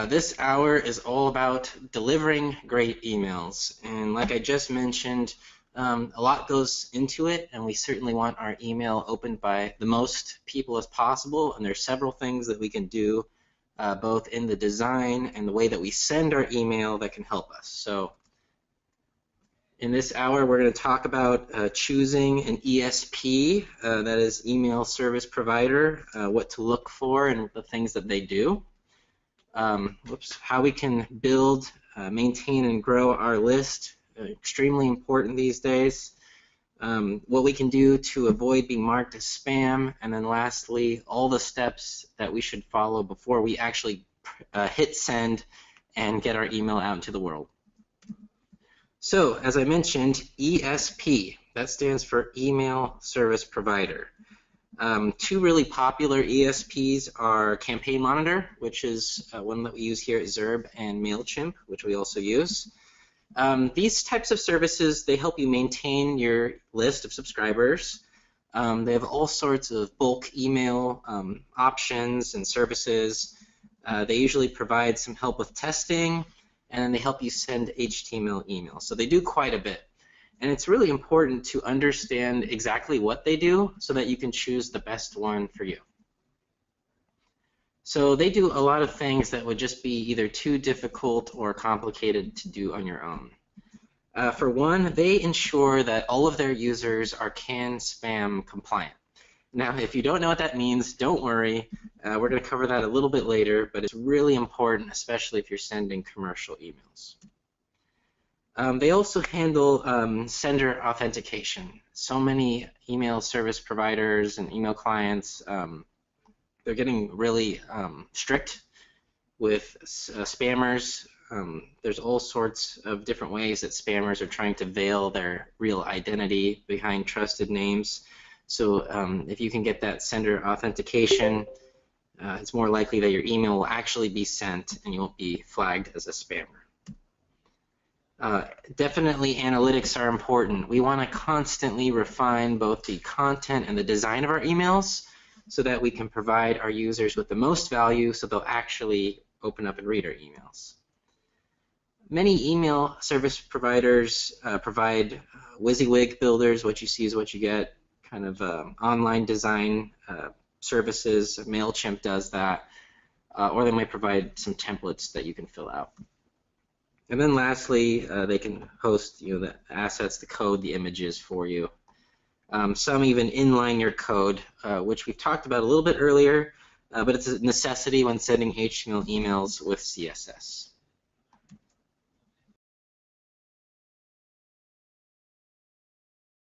This hour is all about delivering great emails. And like I just mentioned, a lot goes into it, and we certainly want our email opened by the most people as possible. And there's several things that we can do both in the design and the way that we send our email that can help us. So in this hour, we're going to talk about choosing an ESP, that is email service provider, what to look for and the things that they do. How we can build, maintain, and grow our list, extremely important these days. What we can do to avoid being marked as spam, and then lastly, all the steps that we should follow before we actually hit send and get our email out into the world. So, as I mentioned, ESP, that stands for Email Service Provider. Two really popular ESPs are Campaign Monitor, which is one that we use here at Zurb, and MailChimp, which we also use. These types of services, they help you maintain your list of subscribers. They have all sorts of bulk email options and services. They usually provide some help with testing, and then they help you send HTML emails. So they do quite a bit. And it's really important to understand exactly what they do so that you can choose the best one for you. So they do a lot of things that would just be either too difficult or complicated to do on your own. For one, they ensure that all of their users are CAN spam compliant. Now, if you don't know what that means, don't worry. We're going to cover that a little bit later, but it's really important, especially if you're sending commercial emails. They also handle sender authentication. So many email service providers and email clients, they're getting really strict with spammers. There's all sorts of different ways that spammers are trying to veil their real identity behind trusted names. So if you can get that sender authentication, it's more likely that your email will actually be sent and you won't be flagged as a spammer. Definitely analytics are important. We want to constantly refine both the content and the design of our emails so that we can provide our users with the most value so they'll actually open up and read our emails. Many email service providers provide Wysiwyg Builders, what you see is what you get, kind of online design services. MailChimp does that, or they might provide some templates that you can fill out. And then lastly, they can host the assets, the code, the images for you. Some even inline your code, which we've talked about a little bit earlier, but it's a necessity when sending HTML emails with CSS.